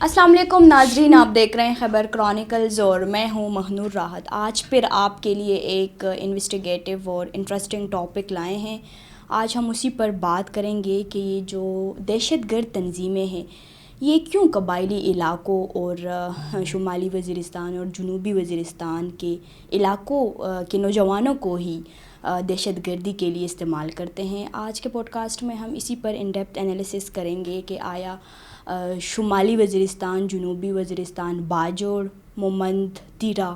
السلام علیکم ناظرین، آپ دیکھ رہے ہیں خیبر کرونیکلز اور میں ہوں مہنور راحت۔ آج پھر آپ کے لیے ایک انویسٹیگیٹو اور انٹرسٹنگ ٹاپک لائے ہیں۔ آج ہم اسی پر بات کریں گے کہ یہ جو دہشت گرد تنظیمیں ہیں یہ کیوں قبائلی علاقوں اور شمالی وزیرستان اور جنوبی وزیرستان کے علاقوں کے نوجوانوں کو ہی دہشت گردی کے لیے استعمال کرتے ہیں۔ آج کے پوڈ کاسٹ میں ہم اسی پر ان ڈیپتھ انالیسس کریں گے کہ آیا شمالی وزیرستان، جنوبی وزیرستان، باجوڑ، مومند، تیرا،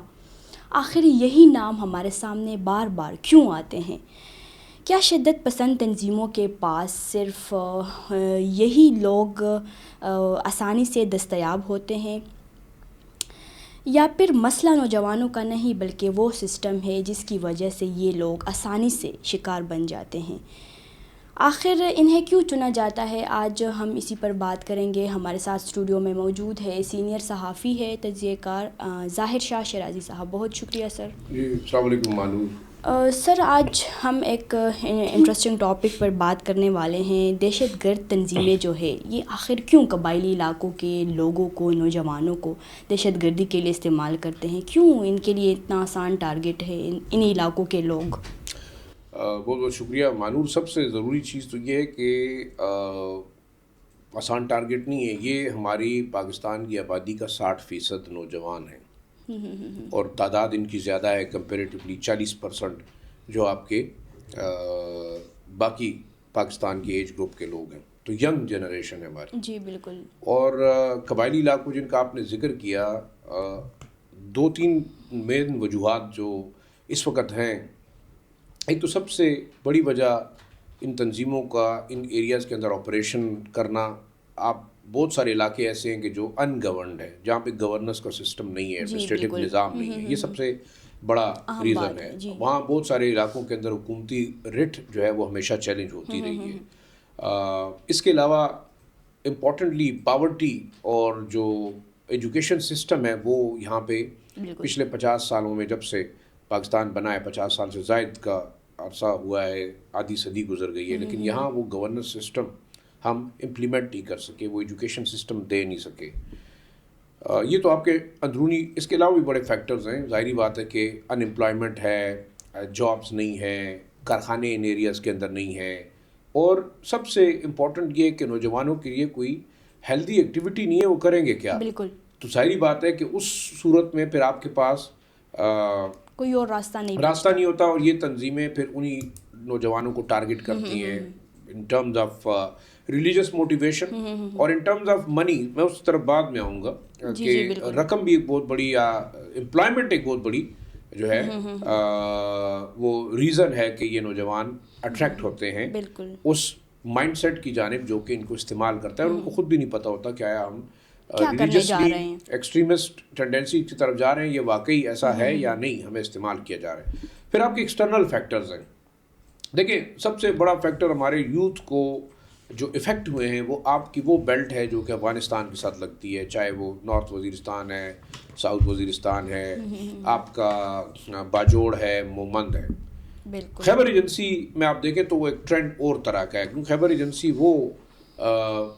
آخر یہی نام ہمارے سامنے بار بار کیوں آتے ہیں؟ کیا شدت پسند تنظیموں کے پاس صرف یہی لوگ آسانی سے دستیاب ہوتے ہیں، یا پھر مسئلہ نوجوانوں کا نہیں بلکہ وہ سسٹم ہے جس کی وجہ سے یہ لوگ آسانی سے شکار بن جاتے ہیں؟ آخر انہیں کیوں چنا جاتا ہے؟ آج ہم اسی پر بات کریں گے۔ ہمارے ساتھ اسٹوڈیو میں موجود ہے سینئر صحافی ہے، تجزیہ کار ظاہر شاہ شیرازی صاحب۔ بہت شکریہ سر۔ جی السلام علیکم مانو۔ سر آج ہم ایک انٹرسٹنگ ٹاپک پر بات کرنے والے ہیں۔ دہشت گرد تنظیمیں جو ہے یہ آخر کیوں قبائلی علاقوں کے لوگوں کو، نوجوانوں کو دہشت گردی کے لیے استعمال کرتے ہیں؟ کیوں ان کے لیے اتنا آسان ٹارگٹ ہے ان علاقوں کے لوگ؟ بہت بہت شکریہ مانور۔ سب سے ضروری چیز تو یہ ہے کہ آسان ٹارگٹ نہیں ہے، یہ ہماری پاکستان کی آبادی کا 60% نوجوان ہیں اور تعداد ان کی زیادہ ہے کمپیریٹیولی 40% جو آپ کے باقی پاکستان کے ایج گروپ کے لوگ ہیں، تو ینگ جنریشن ہے ہماری۔ جی بالکل۔ اور قبائلی علاقوں جن کا آپ نے ذکر کیا، 2-3 مین وجوہات جو اس وقت ہیں۔ ایک تو سب سے بڑی وجہ ان تنظیموں کا ان ایریاز کے اندر آپریشن کرنا، آپ بہت سارے علاقے ایسے ہیں کہ جو ان گورنڈ ہے، جہاں پہ گورننس کا سسٹم نہیں ہے، ایڈمنسٹریٹو نظام نہیں ہے، یہ سب سے بڑا ریزن ہے۔ وہاں بہت سارے علاقوں کے اندر حکومتی رٹ جو ہے وہ ہمیشہ چیلنج ہوتی رہی ہے۔ اس کے علاوہ امپورٹنٹلی پاورٹی اور جو ایجوکیشن سسٹم ہے وہ یہاں پہ پچھلے 50 سالوں میں، جب سے پاکستان بنا ہے، 50 سال سے زائد کا عرصہ ہوا ہے، آدھی صدی گزر گئی ہے، لیکن یہاں وہ گورننس سسٹم ہم امپلیمنٹ نہیں کر سکے، وہ ایجوکیشن سسٹم دے نہیں سکے۔ یہ تو آپ کے اندرونی، اس کے علاوہ بھی بڑے فیکٹرز ہیں۔ ظاہری بات ہے کہ ان امپلائمنٹ ہے، جابس نہیں ہیں، کارخانے ان ایریاز کے اندر نہیں ہیں، اور سب سے امپورٹنٹ یہ ہے کہ نوجوانوں کے لیے کوئی ہیلدی ایکٹیویٹی نہیں ہے، وہ کریں گے کیا؟ بالکل۔ تو ظاہری بات ہے کہ اس صورت میں پھر آپ کے پاس کوئی اور راستہ نہیں ہوتا، اور یہ تنظیمیں پھر انہی نوجوانوں کو ٹارگٹ کرتی ہیں in terms of religious motivation اور ان ٹرمز آف منی۔ میں اس طرف بعد میں آؤں گا کہ رقم بھی ایک بہت بڑی، یا امپلائمنٹ ایک بہت بڑی جو ہے وہ ریزن ہے کہ یہ نوجوان اٹریکٹ ہوتے ہیں اس مائنڈ سیٹ کی جانب جو کہ ان کو استعمال کرتا ہے، اور ان کو خود بھی نہیں پتہ ہوتا کہ آیا ہم ریلیجسلی ایکسٹریمسٹ ٹینڈنسی کی طرف جا رہے ہیں، یہ واقعی ایسا ہے یا نہیں، ہمیں استعمال کیا جا رہا ہے۔ پھر آپ کے ایکسٹرنل فیکٹرز ہیں۔ دیکھیں سب سے بڑا فیکٹر ہمارے یوتھ کو جو افیکٹ ہوئے ہیں وہ آپ کی وہ بیلٹ ہے جو کہ افغانستان کے ساتھ لگتی ہے، چاہے وہ نارتھ وزیرستان ہے، ساؤتھ وزیرستان ہے، آپ کا باجوڑ ہے، مومند ہے۔ خیبر ایجنسی میں آپ دیکھیں تو وہ ایک ٹرینڈ اور طرح کا ہے، کیونکہ خیبر ایجنسی وہ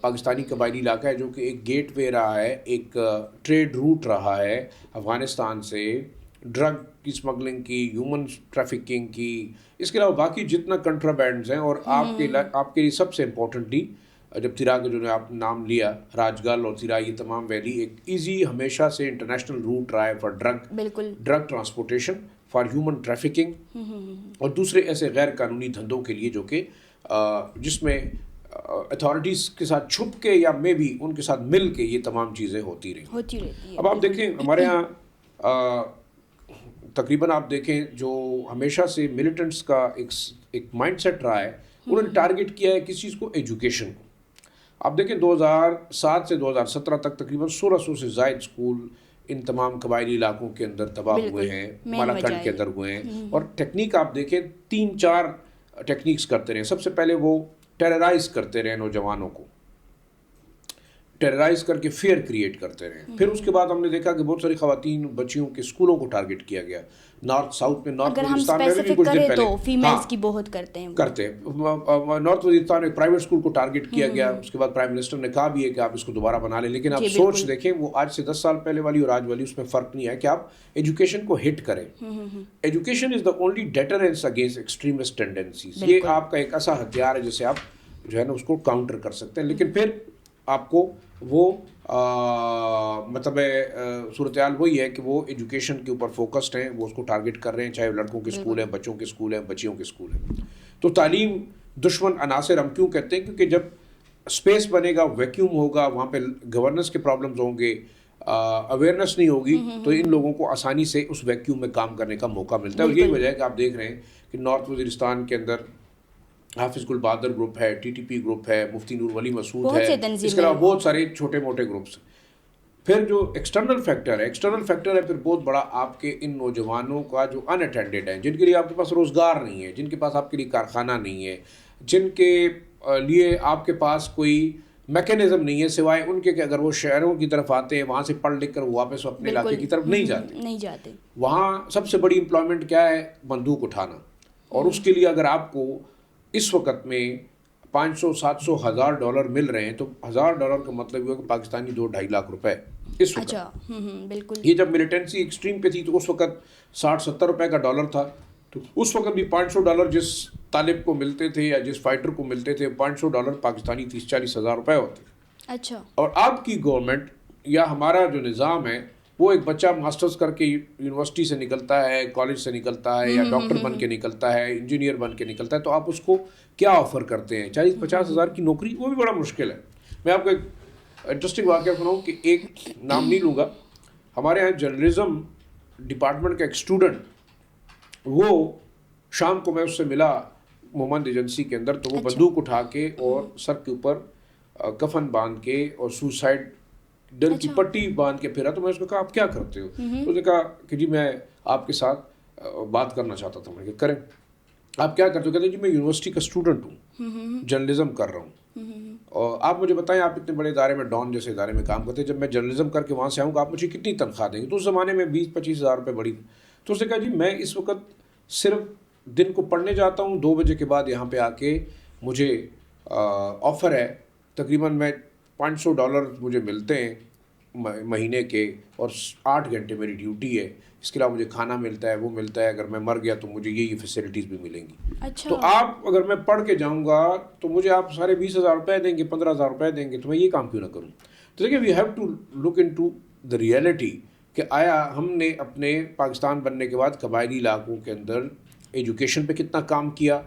پاکستانی قبائلی علاقہ ہے جو کہ ایک گیٹ وے رہا ہے، ایک ٹریڈ روٹ رہا ہے افغانستان سے، ڈرگ کی اسمگلنگ کی، ہیومن ٹریفکنگ کی، اس کے علاوہ باقی جتنا کنٹرابینڈز ہیں۔ اور آپ کے لیے سب سے امپورٹنٹلی جب تیرا کا جو نے آپ نام لیا، راجگل اور تیرا، یہ تمام ویلی ایک ایزی ہمیشہ سے انٹرنیشنل روٹ رہا ہے for drug transportation, for human trafficking اور دوسرے ایسے غیر قانونی دھندوں کے لیے جو کہ جس میں اتھارٹیز کے ساتھ چھپ کے یا میں بھی ان کے ساتھ مل کے یہ تمام چیزیں ہوتی رہی۔ اب آپ دیکھیں ہمارے ہاں تقریباً آپ دیکھیں جو ہمیشہ سے ملیٹنٹس کا ایک مائنڈ سیٹ رہا ہے، انہوں نے ٹارگٹ کیا ہے کس چیز کو؟ ایجوکیشن کو۔ آپ دیکھیں 2007 سے 2017 تک تقریباً 1600 سے زائد اسکول ان تمام قبائلی علاقوں کے اندر تباہ ہوئے ہیں، مالاکنڈ کے اندر ہوئے ہیں۔ اور ٹیکنیک آپ دیکھیں 3-4 ٹیکنیکس کرتے رہے۔ سب سے پہلے وہ ٹیررائز کرتے رہے نوجوانوں کو، ٹیررائز کر کے فیئر کریٹ کرتے رہے. پھر اس کے بعد ہم نے دیکھا کہ بہت ساری خواتین بچیوں کے اسکولوں کو ٹارگٹ کیا گیا. نارتھ ساؤتھ میں نارتھ وزیرستان میں بھی کچھ دن پہلے تو فیمیلز کی بہت کرتے ہیں نارتھ وزیرستان میں پرائیویٹ اسکول کو ٹارگٹ کیا گیا. اس کے بعد پرائم منسٹر نے کہا بھی ہے کہ آپ اس کو دوبارہ بنا لیں, لیکن آپ سوچ دیکھیں وہ آج سے 10 سال پہلے والی اور آج والی اس میں فرق نہیں ہے کہ آپ ایجوکیشن کو ہٹ کریں. Education is the only deterrence against extremist tendencies. یہ آپ کا ایک ایسا ہتھیار ہے جسے آپ جو ہے نا اس کو کاؤنٹر کر سکتے ہیں. لیکن پھر آپ کو وہ مطلب صورتحال وہی ہے کہ وہ ایجوکیشن کے اوپر فوکسڈ ہیں, وہ اس کو ٹارگٹ کر رہے ہیں, چاہے لڑکوں کے اسکول ہیں, بچوں کے اسکول ہیں, بچیوں کے اسکول ہیں. تو تعلیم دشمن عناصر ہم کیوں کہتے ہیں؟ کیونکہ جب اسپیس بنے گا, ویکیوم ہوگا, وہاں پہ گورننس کے پرابلمز ہوں گے, اویئرنیس نہیں ہوگی, تو ان لوگوں کو آسانی سے اس ویکیوم میں کام کرنے کا موقع ملتا ہے. اور یہی وجہ ہے کہ آپ دیکھ رہے ہیں کہ نارتھ وزیرستان کے اندر حافظ گل بہادر گروپ ہے, ٹی ٹی پی گروپ ہے, مفتی نور ولی مسعود ہے, اس کے علاوہ بہت سارے چھوٹے موٹے گروپس. پھر جو ایکسٹرنل فیکٹر ہے پھر بہت بڑا آپ کے ان نوجوانوں کا جو ان اٹینڈڈ ہیں, جن کے لیے آپ کے پاس روزگار نہیں ہے, جن کے پاس آپ کے لیے کارخانہ نہیں ہے, جن کے لیے آپ کے پاس کوئی میکینزم نہیں ہے سوائے ان کے کہ اگر وہ شہروں کی طرف آتے ہیں, وہاں سے پڑھ لکھ کر وہ واپس اپنے علاقے کی طرف نہیں جاتے. وہاں سب سے بڑی امپلائمنٹ کیا ہے؟ بندوق اٹھانا. اور اس کے لیے اگر آپ کو اس وقت میں $500-700,000 مل رہے ہیں تو $1,000 کا مطلب یہ کہ پاکستانی 2-2.5 لاکھ روپے اس وقت. بالکل. یہ جب ملیٹنسی ایکسٹریم پہ تھی تو اس وقت $60-70 کا ڈالر تھا, تو اس وقت بھی $500 جس طالب کو ملتے تھے یا جس فائٹر کو ملتے تھے, $500 پاکستانی 30-40 ہزار روپے ہوتے. اچھا. اور آپ کی گورنمنٹ یا ہمارا جو نظام ہے, وہ ایک بچہ ماسٹرز کر کے یونیورسٹی سے نکلتا ہے, کالج سے نکلتا ہے, یا ڈاکٹر بن کے نکلتا ہے, انجینئر بن کے نکلتا ہے, تو آپ اس کو کیا آفر کرتے ہیں؟ 40-50 ہزار کی نوکری, وہ بھی بڑا مشکل ہے. میں آپ کو ایک انٹرسٹنگ واقعہ سناؤں کہ ایک نام نہیں لوں گا, ہمارے یہاں جرنلزم ڈپارٹمنٹ کا ایک اسٹوڈنٹ, وہ شام کو میں اس سے ملا مومند ایجنسی کے اندر, تو وہ بندوق اٹھا کے اور سر کے اوپر کفن باندھ کے اور سوسائڈ ڈر کی پٹی باندھ کے پھرا. تو میں اس کو کہا آپ کیا کرتے ہو؟ تو اس نے کہا کہ جی میں آپ کے ساتھ بات کرنا چاہتا تھا. میں نے کہا کریں. آپ کیا کرتے ہو؟ کہتے ہیں جی میں یونیورسٹی کا اسٹوڈنٹ ہوں, جرنلزم کر رہا ہوں, اور آپ مجھے بتائیں آپ اتنے بڑے ادارے میں, ڈان جیسے ادارے میں کام کرتے ہیں, جب میں جرنلزم کر کے وہاں سے آؤں گا آپ مجھے کتنی تنخواہ دیں گے؟ تو اس زمانے میں 20-25 ہزار روپے بڑی. تو اس نے کہا جی میں اس وقت صرف دن کو پڑھنے جاتا ہوں, 2 بجے کے بعد یہاں پہ آ کے مجھے آفر ہے, تقریباً میں $500 مجھے ملتے ہیں مہینے کے, اور 8 گھنٹے میری ڈیوٹی ہے, اس کے علاوہ مجھے کھانا ملتا ہے, وہ ملتا ہے, اگر میں مر گیا تو مجھے یہ فیسلٹیز بھی ملیں گی. اچھا. تو آپ اگر میں پڑھ کے جاؤں گا تو مجھے آپ 20,000 روپے دیں گے, 15,000 روپے دیں گے, تو میں یہ کام کیوں نہ کروں؟ تو دیکھیں we have to look into the reality کہ آیا ہم نے اپنے پاکستان بننے کے بعد قبائلی علاقوں کے اندر ایجوکیشن پہ کتنا کام کیا,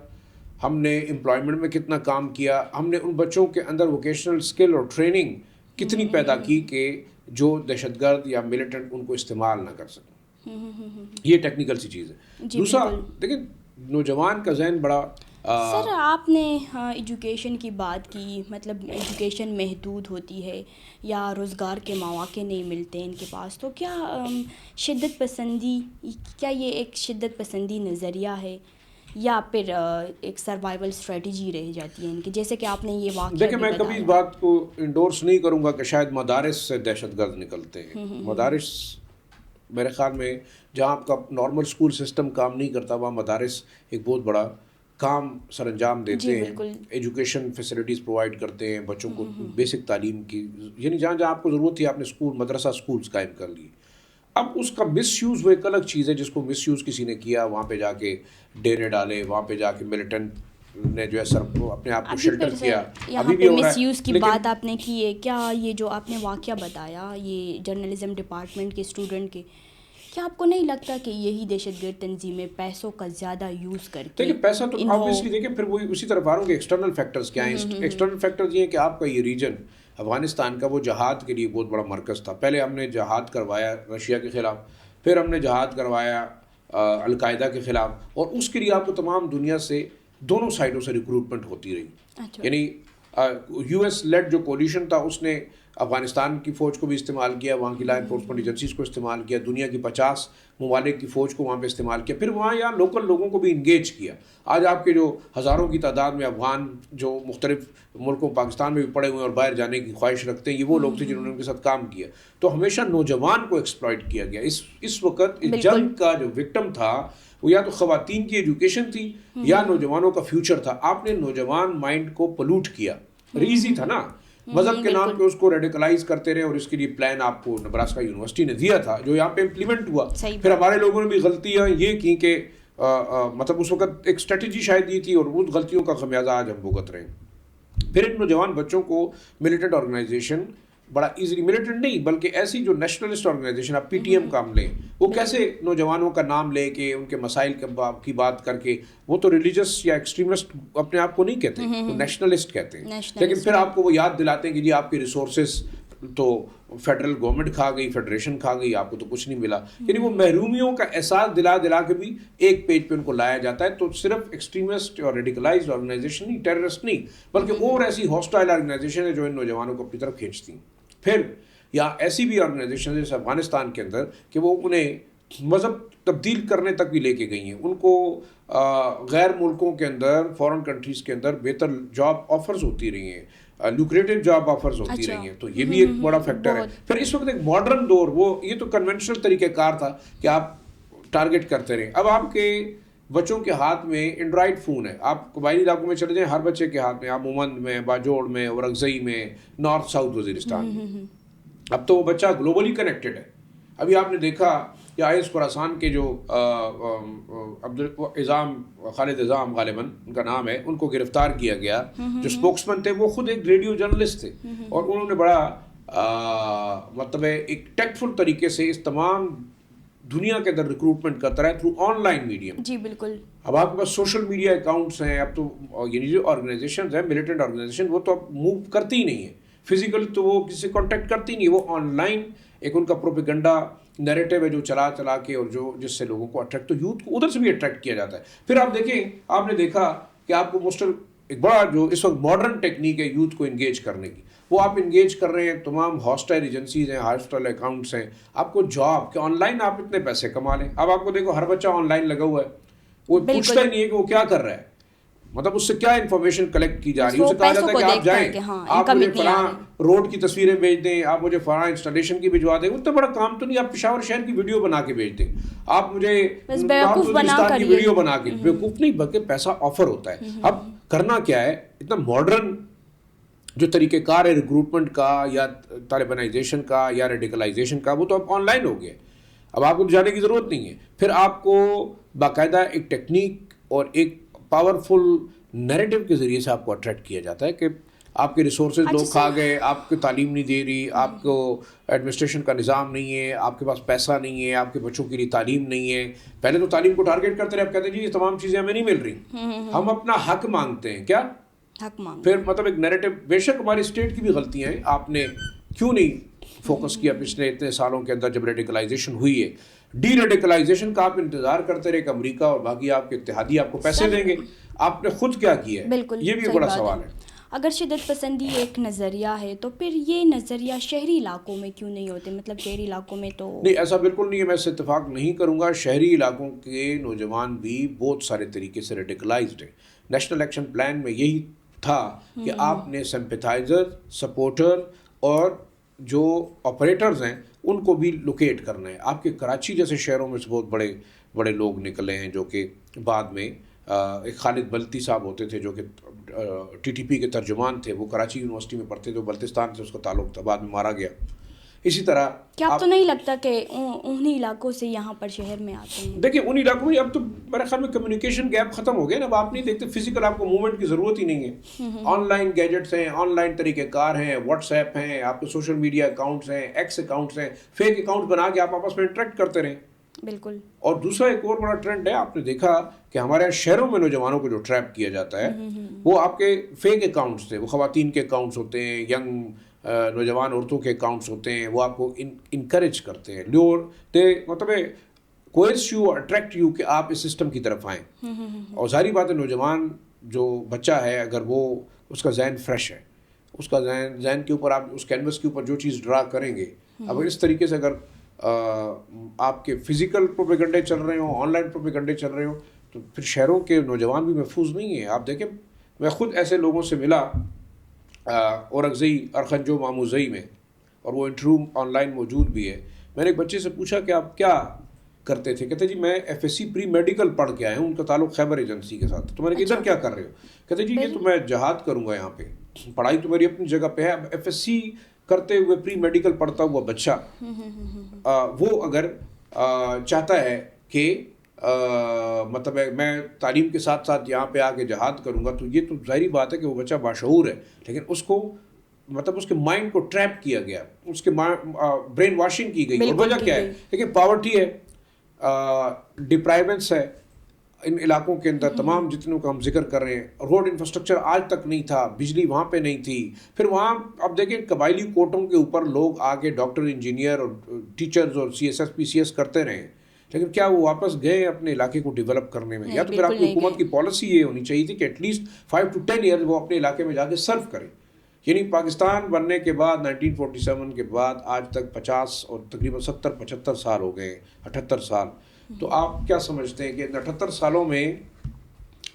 ہم نے امپلائمنٹ میں کتنا کام کیا, ہم نے ان بچوں کے اندر ووکیشنل اسکل اور ٹریننگ کتنی پیدا کی کہ جو دہشت گرد یا ملیٹنٹ ان کو استعمال نہ کر سکیں. یہ ٹیکنیکل سی چیز ہے. دوسرا دیکھیں نوجوان کا ذہن بڑا. سر آپ نے ایجوکیشن کی بات کی, مطلب ایجوکیشن محدود ہوتی ہے یا روزگار کے مواقع نہیں ملتے ان کے پاس, تو کیا شدت پسندی, کیا یہ ایک شدت پسندی نظریہ ہے یا پھر ایک سروائیول اسٹریٹجی رہ جاتی ہے ان کی, جیسے کہ آپ نے یہ واقعہ دیکھیں میں کبھی اس بات کو انڈورس نہیں کروں گا کہ شاید مدارس سے دہشت گرد نکلتے ہیں. مدارس میرے خیال میں جہاں آپ کا نارمل اسکول سسٹم کام نہیں کرتا, وہاں مدارس ایک بہت بڑا کام سر انجام دیتے ہیں, ایجوکیشن فیسلٹیز پرووائڈ کرتے ہیں بچوں کو, بیسک تعلیم کی, یعنی جہاں جہاں آپ کو ضرورت تھی آپ نے اسکول مدرسہ اسکولس قائم کر لیے. اب اس کا مس یوز وہ ایک الگ چیز ہے, جس کو مس یوز کسی نے کیا, وہاں پہ جا کے ڈیرے ڈالے, وہاں پہ جا کے ملیٹنٹ نے جو ہے سر کو اپنے آپ کو شیلٹر کیا. ابھی بھی مس یوز کی بات آپ نے کی ہے, کیا یہ جو آپ نے واقعہ بتایا یہ جرنلزم ڈپارٹمنٹ کے اسٹوڈنٹ کے, کیا آپ کو نہیں لگتا کہ یہی دہشت گرد تنظیمیں پیسوں کا زیادہ یوز کر کے؟ دیکھیں پیسہ تو آبویسلی دیکھیں پھر وہی اسی طرف آ رہا ہوں کہ ایکسٹرنل فیکٹرز کیا ہیں. ایکسٹرنل فیکٹرز یہ ہیں کہ آپ کا یہ ریجن افغانستان کا وہ جہاد کے لیے بہت بڑا مرکز تھا. پہلے ہم نے جہاد کروایا رشیا کے خلاف, پھر ہم نے جہاد کروایا القاعدہ کے خلاف, اور اس کے لیے آپ کو تمام دنیا سے دونوں سائڈوں سے ریکروٹمنٹ ہوتی رہی. یعنی یو ایس لیڈ جو کولیشن تھا اس نے افغانستان کی فوج کو بھی استعمال کیا, وہاں کی لا انفورسمنٹ ایجنسیز کو استعمال کیا, دنیا کی 50 ممالک کی فوج کو وہاں پہ استعمال کیا, پھر وہاں یہاں لوکل لوگوں کو بھی انگیج کیا. آج آپ کے جو ہزاروں کی تعداد میں افغان جو مختلف ملکوں پاکستان میں بھی پڑے ہوئے اور باہر جانے کی خواہش رکھتے ہیں, یہ وہ لوگ تھے جنہوں نے ان کے ساتھ کام کیا. تو ہمیشہ نوجوان کو ایکسپلائٹ کیا گیا. اس وقت اس جنگ کا جو وکٹم تھا وہ یا تو خواتین کی ایجوکیشن تھی یا نوجوانوں کا فیوچر تھا. آپ نے نوجوان مائنڈ کو پلوٹ کیا. ایزی تھا نا, مذہب کے نام پہ اس کو ریڈیکلائز کرتے رہے, اور اس کے لیے پلان آپ کو نبراسکا یونیورسٹی نے دیا تھا جو یہاں پہ امپلیمنٹ ہوا. پھر ہمارے لوگوں نے بھی غلطیاں یہ کی کہ مطلب اس وقت ایک اسٹریٹجی شاید یہ تھی, اور ان غلطیوں کا خمیازہ آج ہم بھگت رہے ہیں. پھر ان نوجوان بچوں کو ملیٹنٹ آرگنائزیشن بڑا ایزیلی, ملیٹنٹ نہیں بلکہ ایسی جو نیشنلسٹ آرگنائزیشن, آپ پی ٹی ایم کام لیں, وہ کیسے نوجوانوں کا نام لے کے ان کے مسائل کی بات کر کے, وہ تو ریلیجس یا ایکسٹریمسٹ اپنے آپ کو نہیں کہتے, وہ نیشنلسٹ کہتے ہیں. لیکن پھر آپ کو وہ یاد دلاتے ہیں کہ جی آپ کے ریسورسز تو فیڈرل گورنمنٹ کھا گئی, فیڈریشن کھا گئی, آپ کو تو کچھ نہیں ملا. یعنی وہ محرومیوں کا احساس دلا کے بھی ایک پیج پہ ان کو لایا جاتا ہے. تو صرف ایکسٹریمسٹ اور ریڈیکلائزڈ آرگنائزیشن نہیں, ٹیررسٹ نہیں, بلکہ اور ایسی ہاسٹائل آرگنائزیشن ہے جو ان نوجوانوں کو اپنی طرف کھینچتی ہیں. پھر یا ایسی بھی آرگنائزیشن جیسے افغانستان کے اندر کہ وہ انہیں مذہب تبدیل کرنے تک بھی لے کے گئی ہیں. ان کو غیر ملکوں کے اندر, فورن کنٹریز کے اندر بہتر جاب آفرز ہوتی رہی ہیں, لوکریٹو جاب آفرز ہوتی رہی ہیں. تو یہ بھی ایک بڑا فیکٹر ہے. پھر اس وقت ایک ماڈرن دور, وہ یہ تو کنونشنل طریقہ کار تھا کہ آپ ٹارگٹ کرتے رہیں. اب آپ کے بچوں کے ہاتھ میں اینڈرائڈ فون ہے. آپ قبائلی علاقوں میں چلے جائیں, ہر بچے کے ہاتھ میں, آپ مومند میں, باجوڑ میں, اورنگزئی میں, نارتھ ساؤتھ وزیرستان میں. اب تو وہ بچہ گلوبلی کنیکٹڈ ہے. ابھی آپ نے دیکھا کہ آئی ایس خراسان کے جو خالد اعظام غالباً ان کا نام ہے, ان کو گرفتار کیا گیا. جو اسپوکسمین تھے وہ خود ایک ریڈیو جرنلسٹ تھے, اور انہوں نے بڑا مطلب ایک ٹیکٹفل طریقے سے اس تمام دنیا کے اندر ریکروٹمنٹ کرتا رہا تھرو آن لائن میڈیم. جی بالکل. اب آپ کے پاس سوشل میڈیا اکاؤنٹس ہیں. اب تو یعنی جو آرگنائزیشنز ہیں ملیٹنٹ آرگنائزیشن, وہ تو اب موو کرتی ہی نہیں ہے فزیکل, تو وہ کسی سے کانٹیکٹ کرتی نہیں, وہ آن لائن ایک ان کا پروپیگنڈا نیریٹو ہے جو چلا کے, اور جو جس سے لوگوں کو اٹریکٹ, تو یوتھ کو ادھر سے بھی اٹریکٹ کیا جاتا ہے. پھر آپ دیکھیں, آپ نے دیکھا کہ آپ کو ایک بڑا جو اس وقت ماڈرن ٹیکنیک ہے یوتھ کو انگیج کرنے کی, وہ آپ انگیج کر رہے ہیں. تمام ہاسٹائل ایجنسیز ہیں, ہاسٹائل اکاؤنٹس ہیں, آپ کو جاب کہ آن لائن آپ اتنے پیسے کما لیں. اب آپ کو دیکھو ہر بچہ آن لائن لگا ہوا ہے, وہ پوچھتا ہی نہیں ہے کہ وہ کیا کر رہا ہے, مطلب اس سے کیا انفارمیشن کلیکٹ کی جا رہی ہے. اسے کہا جاتا ہے کہ آپ جائیں, آپ مجھے فلاں روڈ کی تصویریں بھیج دیں, آپ مجھے فلاں انسٹالیشن کی بھجوا دیں. اتنا بڑا کام تو نہیں, آپ پشاور شہر کی ویڈیو بنا کے بھیج دیں, آپ مجھے وزیرستان کی ویڈیو بنا کے. بیوقوف نہیں بلکہ پیسہ آفر ہوتا ہے. اب کرنا کیا ہے, اتنا ماڈرن جو طریقہ کار ہے ریکروٹمنٹ کا یا طالبانائزیشن کا یا ریڈیکلائزیشن کا, وہ تو اب آن لائن ہو گیا. اب آپ کو جانے کی ضرورت نہیں ہے. پھر آپ کو باقاعدہ ایک ٹیکنیک اور ایک پاورفل نیریٹو کے ذریعے سے آپ کو اٹریکٹ کیا جاتا ہے کہ آپ کے ریسورسز لوگ کھا گئے, آپ کو تعلیم نہیں دے رہی, آپ کو ایڈمنسٹریشن کا نظام نہیں ہے, آپ کے پاس پیسہ نہیں ہے, آپ کے بچوں کے لیے تعلیم نہیں ہے. پہلے تو تعلیم کو ٹارگیٹ کرتے رہے, اب کہتے ہیں جی یہ تمام چیزیں ہمیں نہیں مل رہی, ہم اپنا حق مانگتے ہیں. کیا حق مانگ؟ پھر مطلب ایک نیریٹو. بے شک ہماری اسٹیٹ کی بھی غلطیاں ہیں, آپ نے کیوں نہیں فوکس کیا پچھلے اتنے سالوں کے اندر جب ریڈیکلائزیشن ہوئی ہے. ڈی ریڈیکلائزیشن کا آپ انتظار کرتے رہے کہ امریکہ اور باقی آپ کے اتحادی آپ کو پیسے دیں گے, آپ نے خود کیا کیا ہے؟ بالکل, یہ بھی ایک بڑا سوال ہے. اگر شدت پسندی ایک نظریہ ہے تو پھر یہ نظریہ شہری علاقوں میں کیوں نہیں ہوتے؟ مطلب شہری علاقوں میں تو نہیں, ایسا بالکل نہیں ہے, میں اس سے اتفاق نہیں کروں گا. شہری علاقوں کے نوجوان بھی بہت سارے طریقے سے ریڈیکلائزڈ ہیں. نیشنل ایکشن پلان میں یہی تھا کہ آپ نے سمپیتھائزر, سپورٹر اور جو آپریٹرز ہیں ان کو بھی لوکیٹ کرنا ہے. آپ کے کراچی جیسے شہروں میں سے بہت بڑے بڑے لوگ نکلے ہیں جو کہ بعد میں ایک خالد بلتی صاحب ہوتے تھے جو کہ ٹی ٹی پی کے ترجمان تھے, وہ کراچی یونیورسٹی میں پڑھتے تھے, بلتستان سے اس کا تعلق تھا, بعد میں مارا گیا. اسی طرح کیا آپ تو نہیں لگتا کہ انہی علاقوں سے یہاں پر شہر میں آتے ہیں؟ دیکھیں ان علاقوں میں اب تو میرے خیال میں کمیونیکیشن گیپ ختم ہو گیا نا. اب آپ نہیں دیکھتے فزیکل, آپ کو موومنٹ کی ضرورت ہی نہیں ہے. آن لائن گیجٹس ہیں, آن لائن طریقہ کار ہیں, واٹس ایپ ہیں, آپ کے سوشل میڈیا اکاؤنٹس ہیں, ایکس اکاؤنٹس ہیں, فیک اکاؤنٹ بنا کے آپ آپس میں انٹریکٹ کرتے رہیں. بالکل. اور دوسرا ایک اور بڑا ٹرینڈ ہے, آپ نے دیکھا کہ ہمارے شہروں میں نوجوانوں کو جو ٹریپ کیا جاتا ہے وہ آپ کے فیک اکاؤنٹس تھے. وہ خواتین کے اکاؤنٹس ہوتے ہیں, ینگ نوجوان عورتوں کے اکاؤنٹس ہوتے ہیں, وہ آپ کو انکریج کرتے ہیں, مطلب کوئرس یو, اٹریکٹ یو کہ آپ اس سسٹم کی طرف آئیں. اور ظاہری بات ہے نوجوان جو بچہ ہے اگر وہ اس کا ذہن فریش ہے, اس کا ذہن کے اوپر آپ اس کینوس کے اوپر جو چیز ڈرا کریں گے، اگر اس طریقے سے اگر آپ کے فزیکل پروپیگنڈے چل رہے ہوں، آن لائن پروپیگنڈے چل رہے ہوں، تو پھر شہروں کے نوجوان بھی محفوظ نہیں ہیں. آپ دیکھیں میں خود ایسے لوگوں سے ملا اورکزئی ارخنجو ماموزئی میں، اور وہ انٹرویو آن لائن موجود بھی ہے. میں نے ایک بچے سے پوچھا کہ آپ کیا کرتے تھے؟ کہتے جی میں F S C pre medical پڑھ کے آیا ہوں. ان کا تعلق خیبر ایجنسی کے ساتھ. تو میں نے کہا ادھر کیا کر رہے ہو؟ کہتے جی یہ تو میں جہاد کروں گا یہاں پہ، پڑھائی تو میری اپنی جگہ پہ ہے. اب ایف ایس سی کرتے ہوئے پری میڈیکل پڑھتا ہوا بچہ وہ اگر چاہتا ہے کہ مطلب میں تعلیم کے ساتھ ساتھ یہاں پہ آ کے جہاد کروں گا، تو یہ تو ظاہری بات ہے کہ وہ بچہ باشعور ہے، لیکن اس کو مطلب اس کے مائنڈ کو ٹریپ کیا گیا، اس کے برین واشنگ کی گئی. اور وجہ کیا ہے؟ دیکھیں پاورٹی ہے، ڈپرائیونس ہے ان علاقوں کے اندر. تمام جتنوں کا ہم ذکر کر رہے ہیں، روڈ انفراسٹرکچر آج تک نہیں تھا، بجلی وہاں پہ نہیں تھی. پھر وہاں اب دیکھیں قبائلی کوٹوں کے اوپر لوگ آگے ڈاکٹر، انجینئر اور ٹیچرز اور C S S P C S کرتے رہے، لیکن کیا وہ واپس گئے اپنے علاقے کو ڈیولپ کرنے میں؟ یا تو پھر آپ کی حکومت کی پالیسی یہ ہونی چاہیے تھی کہ ایٹ لیسٹ 5 to 10 ایئرز وہ اپنے علاقے میں جا کے سرو کریں. یعنی پاکستان بننے کے بعد 1947 کے بعد آج تک 50 اور تقریباً 70-75 سال ہو گئے، 78 سال. تو آپ کیا سمجھتے ہیں کہ 78 سالوں میں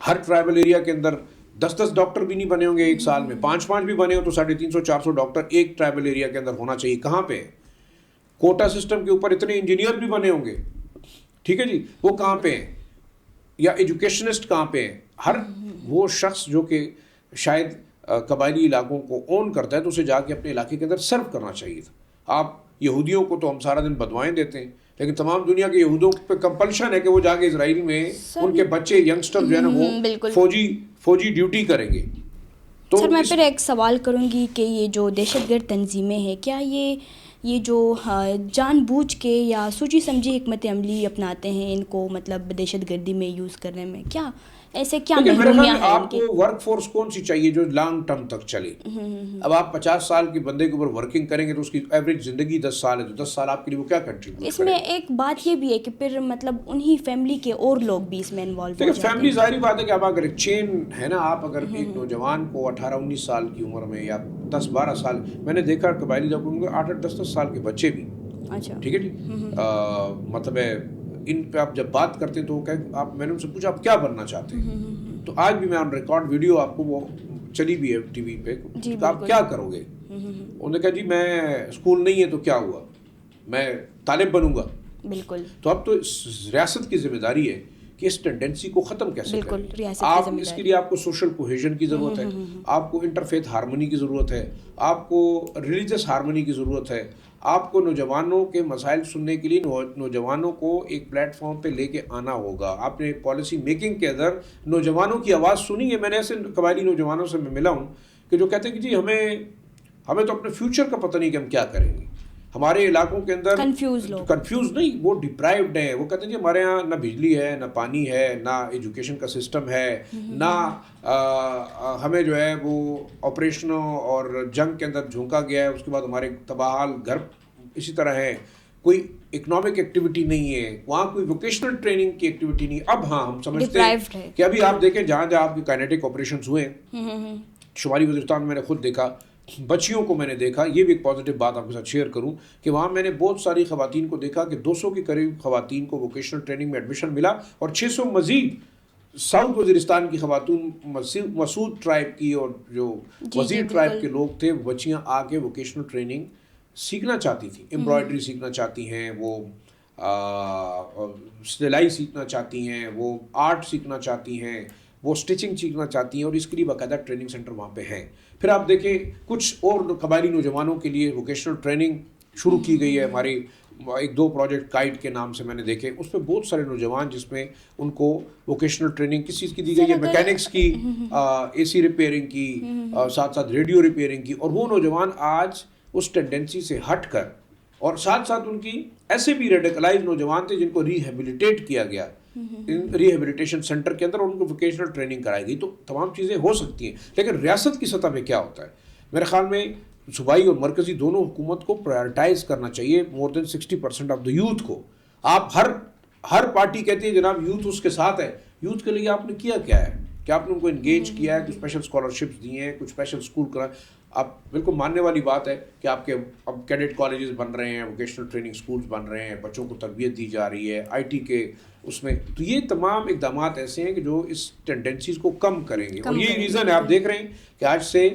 ہر ٹرائبل ایریا کے اندر 10 ڈاکٹر بھی نہیں بنے ہوں گے ایک سال میں، 5 بھی بنے ہوں تو 350-400 ڈاکٹر ایک ٹرائبل ایریا کے اندر ہونا چاہیے. کہاں پہ؟ کوٹا سسٹم کے اوپر اتنے انجینئر بھی بنے ہوں گے، ٹھیک ہے جی، وہ کہاں پہ ہیں؟ یا ایجوکیشنسٹ کہاں پہ ہیں؟ ہر وہ شخص جو کہ شاید قبائلی علاقوں کو اون کرتا ہے تو اسے جا کے اپنے علاقے کے اندر سرو کرنا چاہیے تھا. آپ یہودیوں کو تو ہم سارا دن بدوائیں دیتے ہیں، لیکن تمام دنیا کے یہودوں پہ کمپلشن ہے کہ وہ جا کے اسرائیل میں ان کے بچے ینگسٹر جو ہے نا وہ فوجی ڈیوٹی کریں گے. تو سر میں پھر ایک سوال کروں گی کہ یہ جو دہشت گرد تنظیمیں ہیں، کیا یہ جو جان بوجھ کے یا سوچی سمجھی حکمت عملی اپناتے ہیں ان کو مطلب دہشت گردی میں یوز کرنے میں؟ کیا ایسے کیا محرومیاں ہیں ان کی؟ آپ کو ورک فورس کون سی چاہیے جو لانگ ٹرم تک چلے؟ اب آپ 50 سال کے بندے کے اوپر ورکنگ کریں گے تو اس کی ایوریج زندگی 10 سال ہے، تو 10 سال آپ کے لیے وہ کیا کنٹریبیوٹ کرے؟ اس میں ایک بات یہ بھی ہے کہ پھر مطلب انہی فیملی کے اور لوگ بھی اس میں انوالو ہو جاتے ہیں. فیملی ظاہری بات ہے کہ اب اگر ایک چین ہے نا، آپ اگر ایک نوجوان کو 18-19 سال کی عمر میں یا 10-12 سال، میں نے دیکھا قبائلی علاقوں میں 8-10 سال کے بچے بھی، اچھا ٹھیک ہے جی، مطلب ان پہ آپ جب بات کرتے تو آپ میں نے ان سے پوچھا آپ کیا بننا چاہتے ہیں؟ تو آج بھی میں آن ریکارڈ ویڈیو آپ کو وہ چلی بھی ہے ٹی وی پہ، آپ کیا کرو گے؟ انہوں نے کہا جی میں اسکول نہیں ہے تو کیا ہوا، میں طالب بنوں گا. بالکل. تو اب تو ریاست کی ذمہ داری ہے کہ اس ٹینڈنسی کو ختم کیسے کریں. آپ اس کے لیے آپ کو سوشل کوہیژن کی ضرورت ہے، آپ کو انٹرفیتھ ہارمونی کی ضرورت ہے، آپ کو ریلیجس ہارمونی کی ضرورت ہے، آپ کو نوجوانوں کے مسائل سننے کے لیے نوجوانوں کو ایک پلیٹ فارم پہ لے کے آنا ہوگا. آپ نے پالیسی میکنگ کے اندر نوجوانوں کی آواز سنی ہے. میں نے ایسے قبائلی نوجوانوں سے میں ملا ہوں کہ جو کہتے ہیں کہ جی ہمیں تو اپنے فیوچر کا پتہ نہیں کہ ہم کیا کریں گے. ہمارے علاقوں کے اندر کنفیوز نہیں، وہ ڈپرائیوڈ ہیں. وہ کہتے ہیں جی ہمارے یہاں نہ بجلی ہے، نہ پانی ہے، نہ ایجوکیشن کا سسٹم ہے، نہ ہمیں جو ہے وہ آپریشنوں اور جنگ کے اندر جھونکا گیا ہے. اس کے بعد ہمارے تباہال گھر اسی طرح ہیں، کوئی اکنامک ایکٹیویٹی نہیں ہے وہاں، کوئی ووکیشنل ٹریننگ کی ایکٹیویٹی نہیں. اب ہاں ہم سمجھتے ہیں کہ ابھی آپ دیکھیں جہاں آپ کے کائنیٹک آپریشنز ہوئے شمالی وزیرستان میں نے خود دیکھا، بچیوں کو میں نے دیکھا. یہ بھی ایک پازیٹیو بات آپ کے ساتھ شیئر کروں کہ وہاں میں نے بہت ساری خواتین کو دیکھا کہ 200 کے قریب خواتین کو ووکیشنل ٹریننگ میں ایڈمیشن ملا، اور 600 مزید ساؤتھ وزیرستان کی خواتین، مسعود ٹرائب کی اور جو وزیر ٹرائب کے لوگ تھے، بچیاں آ کے ووکیشنل ٹریننگ سیکھنا چاہتی تھیں. امبرائڈری سیکھنا چاہتی ہیں، وہ سلائی سیکھنا چاہتی ہیں، وہ آرٹ سیکھنا چاہتی ہیں، وہ اسٹچنگ سیکھنا چاہتی ہیں، اور اس کے لیے باقاعدہ ٹریننگ سینٹر وہاں پہ ہیں. پھر آپ دیکھیں کچھ اور قبائلی نوجوانوں کے لیے ووکیشنل ٹریننگ شروع کی گئی ہے. ہماری 1-2 پروجیکٹ کائٹ کے نام سے میں نے دیکھے، اس میں بہت سارے نوجوان جس میں ان کو ووکیشنل ٹریننگ کس چیز کی دی گئی ہے، میکینکس کی، اے سی ریپیئرنگ کی، ساتھ ساتھ ریڈیو ریپیئرنگ کی. اور وہ نوجوان آج اس ٹینڈنسی سے ہٹ کر، اور ساتھ ساتھ ان کی ایسے بھی ریڈیکلائز نوجوان تھے جن کو ریہیبلیٹیٹ کیا گیا ریہیبلیٹیشن سینٹر کے اندر، ان کو ووکیشنل ٹریننگ کرائی گئی. تو تمام چیزیں ہو سکتی ہیں، لیکن ریاست کی سطح پہ کیا ہوتا ہے؟ میرے خیال میں صوبائی اور مرکزی دونوں حکومت کو پرائرٹائز کرنا چاہیے مور دین 60% آف دا یوتھ کو. آپ ہر پارٹی کہتی ہے جناب یوتھ اس کے ساتھ ہے. یوتھ کے لیے آپ نے کیا ہے کہ آپ نے ان کو انگیج کیا ہے، کچھ اسپیشل اسکالرشپس دی ہیں، کچھ اسپیشل اسکول کرا. اب بالکل ماننے والی بات ہے کہ آپ کے اب کیڈٹ کالجز بن رہے ہیں, ووکیشنل ٹریننگ سکولز بن رہے ہیں, بچوں کو تربیت دی جا رہی ہے آئی ٹی کے اس میں. تو یہ تمام اقدامات ایسے ہیں کہ جو اس ٹینڈنسیز کو کم کریں گے, اور یہی ریزن ہے آپ دیکھ رہے ہیں کہ آج سے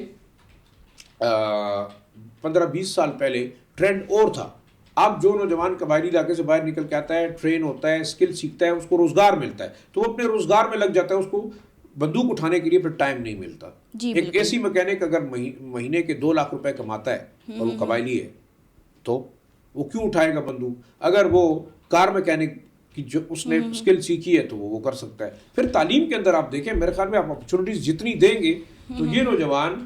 15-20 سال پہلے ٹرینڈ اور تھا. اب جو نوجوان قبائلی علاقے سے باہر نکل کے آتا ہے, ٹرین ہوتا ہے, اسکل سیکھتا ہے, اس کو روزگار ملتا ہے, تو وہ اپنے روزگار میں لگ جاتا ہے, اس کو بندوق اٹھانے کے لیے پھر ٹائم نہیں ملتا. ایک ایسی مکینک اگر مہینے کے 2 لاکھ روپے کماتا ہے اور وہ قبائلی ہے تو وہ کیوں اٹھائے گا بندوق؟ اگر وہ کار مکینک کی جو اس نے اسکل سیکھی ہے تو وہ کر سکتا ہے. پھر تعلیم کے اندر آپ دیکھیں, میرے خیال میں آپ اپرچونیٹیز جتنی دیں گے تو یہ نوجوان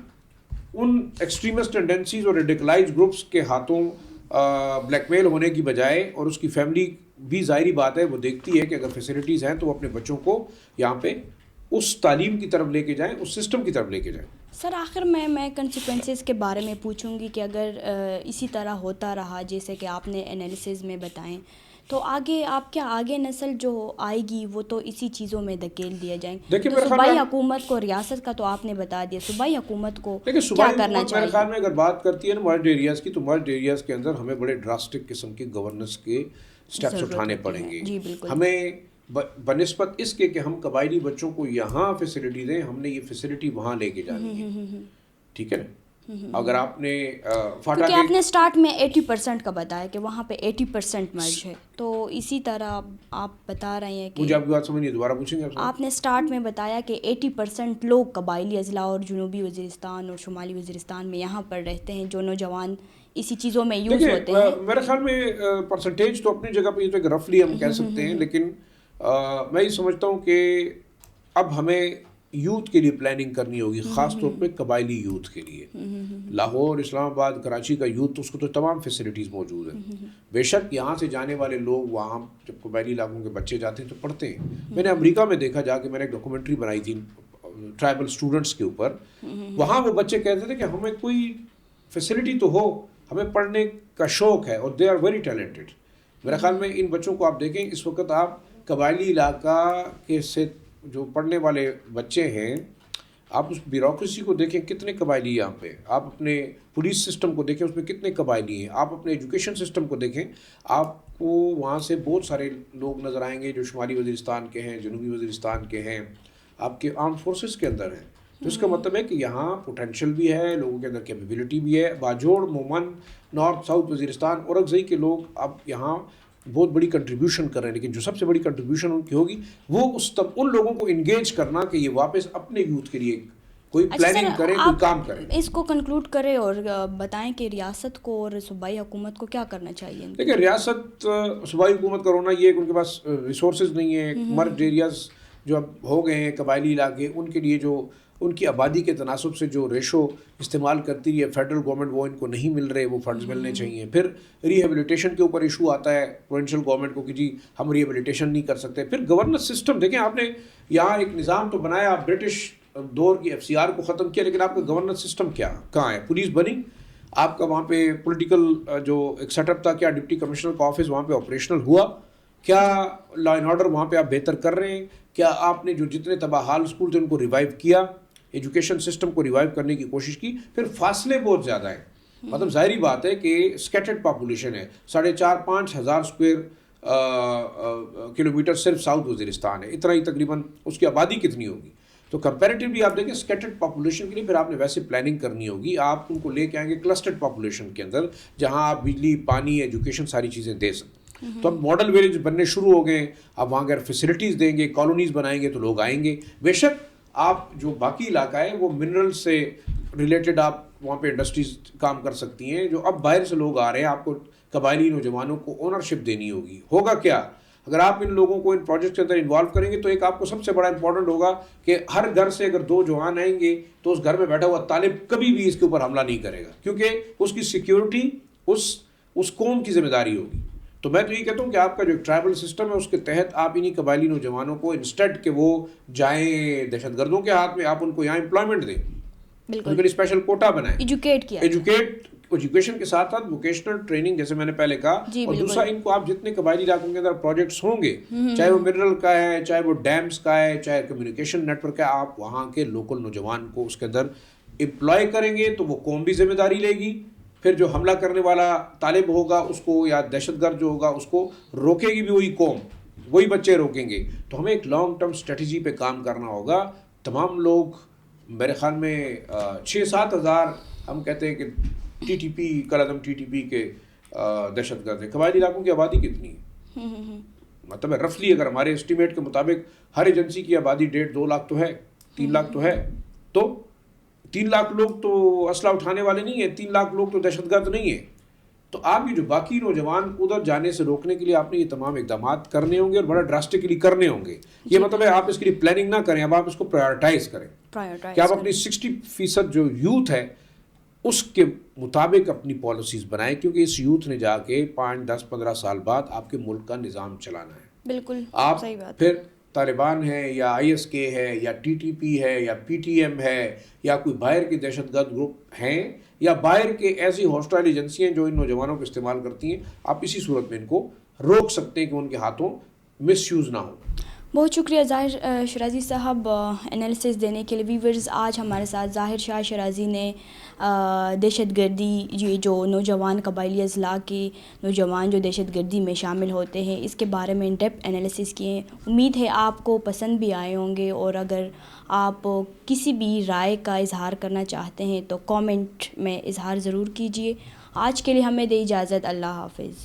ان ایکسٹریمسٹ ٹینڈنسیز اور ریڈیکلائز گروپس کے ہاتھوں بلیک میل ہونے کی بجائے, اور اس کی فیملی بھی ظاہری بات ہے وہ دیکھتی ہے کہ اگر فیسلٹیز ہیں تو وہ اپنے بچوں کو یہاں پہ اس تعلیم کی طرف لے کے جائیں, اس سسٹم کی طرف لے کے جائیں. سر آخر میں کنسیکوینسز کے بارے میں پوچھوں گی کہ اگر اسی طرح ہوتا رہا جیسے کہ آپ نے انالیسز میں بتائیں, تو آگے نسل جو آئے گی وہ تو اسی چیزوں میں دھکیل دیا جائیں. تو صوبائی حکومت کو, ریاست کا تو آپ نے بتا دیا, صوبائی حکومت کو کیا کرنا چاہیے؟ میرے خیال میں اگر بات کرتی ہے نا مرج ایریاز کی, تو مرج ایریاز کے اندر ہمیں بڑے ڈراسٹک قسم کے گورننس کے اسٹیپس اٹھانے پڑیں گے. ہمیں بنسبت اس کے کہ ہم قبائلی بچوں کو یہاں فیسلٹی دیں, ہم نے یہ فیسلٹی وہاں لے کے جانی ہے. ٹھیک ہے نا. اگر آپ نے کیونکہ آپ نے سٹارٹ میں 80% کا بتایا کہ وہاں پہ 80% مرج ہے, تو اسی طرح آپ بتا رہے ہیں کہ مجھے آپ کی بات سمجھ نہیں, دوبارہ پوچھیں گے آپ نے سٹارٹ میں بتایا کہ 80% لوگ قبائلی اضلاع اور جنوبی وزیرستان اور شمالی وزیرستان میں یہاں پر رہتے ہیں, جو نوجوان اسی چیزوں میں یوز ہوتے ہیں. میرے خیال میں پرسنٹیج تو اپنی جگہ پہ یہ تو رفلی ہم کہہ سکتے ہیں, لیکن میں یہ سمجھتا ہوں کہ اب ہمیں یوتھ کے لیے پلاننگ کرنی ہوگی, خاص طور پہ قبائلی یوتھ کے لیے. لاہور, اسلام آباد, کراچی کا یوتھ اس کو تو تمام فیسلٹیز موجود ہیں. بے شک یہاں سے جانے والے لوگ وہاں جب قبائلی علاقوں کے بچے جاتے ہیں تو پڑھتے ہیں. میں نے امریکہ میں دیکھا جا کے, میں نے ایک ڈاکومنٹری بنائی تھی ٹرائبل اسٹوڈنٹس کے اوپر. وہاں وہ بچے کہتے تھے کہ ہمیں کوئی فیسلٹی تو ہو, ہمیں پڑھنے کا شوق ہے, اور دے آر ویری ٹیلنٹڈ. میرے خیال میں ان بچوں کو آپ دیکھیں, اس وقت آپ قبائلی علاقہ کے سے جو پڑھنے والے بچے ہیں, آپ اس بیوروکریسی کو دیکھیں کتنے قبائلی یہاں پہ, آپ اپنے پولیس سسٹم کو دیکھیں اس میں کتنے قبائلی ہیں, آپ اپنے ایجوکیشن سسٹم کو دیکھیں, آپ کو وہاں سے بہت سارے لوگ نظر آئیں گے جو شمالی وزیرستان کے ہیں, جنوبی وزیرستان کے ہیں, آپ کے آرم فورسز کے اندر ہیں. تو اس کا مطلب ہے کہ یہاں پوٹینشیل بھی ہے, لوگوں کے اندر کیپیبلٹی بھی ہے. باجوڑ, مومن, نارتھ ساؤتھ وزیرستان, اورکزئی کے لوگ اب یہاں بہت بڑی کنٹریبیوشن کر رہے ہیں, لیکن جو سب سے بڑی کنٹریبیوشن ان کی ہوگی وہ ان لوگوں کو انگیج کرنا کہ یہ واپس اپنے یوتھ کے لیے کوئی پلاننگ کریں, کوئی کام کریں. اس کو کنکلوڈ کریں اور بتائیں کہ ریاست کو اور صوبائی حکومت کو کیا کرنا چاہیے. دیکھیں, ریاست صوبائی حکومت کا رونا یہ ہے کہ ان کے پاس ریسورسز نہیں ہیں. مرج ایریاز جو اب ہو گئے ہیں قبائلی علاقے, ان کے لیے جو ان کی آبادی کے تناسب سے جو ریشو استعمال کرتی ہے فیڈرل گورنمنٹ, وہ ان کو نہیں مل رہے, وہ فنڈز ملنے چاہیے. پھر ریہیبلیٹیشن کے اوپر ایشو آتا ہے پروونشل گورنمنٹ کو کہ جی ہم ریہیبلیٹیشن نہیں کر سکتے. پھر گورننس سسٹم دیکھیں, آپ نے یہاں ایک نظام تو بنایا, آپ برٹش دور کی FCR کو ختم کیا, لیکن آپ کا گورننس سسٹم کہاں ہے؟ پولیس بنی, آپ کا وہاں پہ پولیٹیکل جو ایک سیٹ اپ تھا, کیا ڈپٹی کمشنر کا آفس وہاں پہ آپریشنل ہوا؟ کیا لا اینڈ آرڈر وہاں پہ آپ بہتر کر رہے ہیں؟ کیا آپ نے جو جتنے تباہ حال اسکول تھے ان کو ریوائیو کیا, ایجوکیشن سسٹم کو ریوائیو کرنے کی کوشش کی؟ پھر فاصلے بہت زیادہ ہیں, مطلب ظاہری بات ہے کہ اسکیٹرڈ پاپولیشن ہے, 4,500-5,000 اسکوائر کلومیٹر صرف ساؤتھ وزیرستان ہے, اتنا ہی تقریباً اس کی آبادی کتنی ہوگی. تو کمپیریٹیولی آپ دیکھیں اسکیٹرڈ پاپولیشن کے لیے پھر آپ نے ویسے پلاننگ کرنی ہوگی. آپ ان کو لے کے آئیں گے کلسٹرڈ پاپولیشن کے اندر, جہاں آپ بجلی, پانی, ایجوکیشن ساری چیزیں دے سکتے. تو اب ماڈل ولیج بننے شروع ہو گئے ہیں. اب وہاں اگر فیسلٹیز دیں گے, کالونیز بنائیں گے تو لوگ آئیں گے. بے شک آپ جو باقی علاقہ ہے وہ منرل سے ریلیٹڈ, آپ وہاں پہ انڈسٹریز کام کر سکتی ہیں. جو اب باہر سے لوگ آ رہے ہیں, آپ کو قبائلی نوجوانوں کو اونرشپ دینی ہوگی. ہوگا کیا اگر آپ ان لوگوں کو ان پروجیکٹ کے اندر انوالو کریں گے؟ تو ایک آپ کو سب سے بڑا امپورٹنٹ ہوگا کہ ہر گھر سے اگر 2 جوان آئیں گے تو اس گھر میں بیٹھا ہوا طالب کبھی بھی اس کے اوپر حملہ نہیں کرے گا, کیونکہ اس کی سیکیورٹی اس قوم کی ذمہ داری ہوگی. تو میں تو یہ کہتا ہوں کہ آپ کا جو ٹرائبل سسٹم ہے اس کے تحت آپ انہی قبائلی نوجوانوں کو انسٹیڈ کہ وہ جائیں دہشت گردوں کے ہاتھ میں, آپ ان کو یہاں امپلائمنٹ دیں, ان کے لیے اسپیشل کوٹا بنائیں, ایجوکیشن کے ساتھ ساتھ ووکیشنل ٹریننگ جیسے میں نے پہلے کہا. اور دوسرا, ان کو آپ جتنے قبائلی علاقوں کے اندر پروجیکٹس ہوں گے, چاہے وہ منرل کا ہے, چاہے وہ ڈیمز کا ہے, چاہے کمیونیکیشن نیٹ ورک کا ہے, آپ وہاں کے لوکل نوجوان کو اس کے اندر امپلائے کریں گے تو وہ قوم بھی ذمہ داری لے گی، پھر جو حملہ کرنے والا طالب ہوگا اس کو یا دہشت گرد جو ہوگا اس کو روکے گی بھی وہی قوم، وہی بچے روکیں گے. تو ہمیں ایک لانگ ٹرم اسٹریٹجی پہ کام کرنا ہوگا. تمام لوگ میرے خیال میں 6-7 ہزار ہم کہتے ہیں کہ ٹی ٹی پی کالعدم ٹی ٹی پی کے دہشت گرد ہیں. قبائلی علاقوں کی آبادی کتنی ہے؟ مطلب ہے رفلی اگر ہمارے اسٹیمیٹ کے مطابق ہر ایجنسی کی آبادی 1.5-2 لاکھ تو ہے، 3 لاکھ تو ہے. تو 3 لاکھ لوگ تو اسلحہ اٹھانے والے نہیں ہیں، 3 لاکھ لوگ تو دہشت گرد نہیں ہیں. تو آپ یہ جو باقی نوجوان ادھر جانے سے روکنے کے لیے آپ نے یہ تمام اقدامات کرنے ہوں گے اور بڑا ڈراسٹکلی کرنے ہوں گے. یہ مطلب ہے آپ اس کے لیے پلاننگ نہ کریں، اب آپ اس کو پرائیورٹائز کریں کہ آپ اپنی 60% جو یوتھ ہے اس کے مطابق اپنی پالیسیز بنائیں، کیونکہ اس یوتھ نے جا کے 5-10-15 سال بعد آپ کے ملک کا نظام چلانا ہے. بالکل آپ صحیح بات. پھر طالبان ہے یا آئی ایس کے ہے یا ٹی ٹی پی ہے یا پی ٹی ایم ہے یا کوئی باہر کے دہشت گرد گروپ ہیں یا باہر کے ایسی ہاسٹائل ایجنسی ہیں جو ان نوجوانوں کو استعمال کرتی ہیں، آپ اسی صورت میں ان کو روک سکتے ہیں کہ ان کے ہاتھوں مس یوز نہ ہو. بہت شکریہ ظاہر شرازی صاحب انالیسس دینے کے لیے. ویورز آج ہمارے ساتھ ظاہر شاہ شرازی نے دہشت گردی یہ جو نوجوان قبائلی اضلاع کے نوجوان جو دہشت گردی میں شامل ہوتے ہیں اس کے بارے میں ان ڈیپتھ انالیسس کیے ہیں. امید ہے آپ کو پسند بھی آئے ہوں گے، اور اگر آپ کسی بھی رائے کا اظہار کرنا چاہتے ہیں تو کامنٹ میں اظہار ضرور کیجیے. آج کے لیے ہمیں دے اجازت. اللہ حافظ.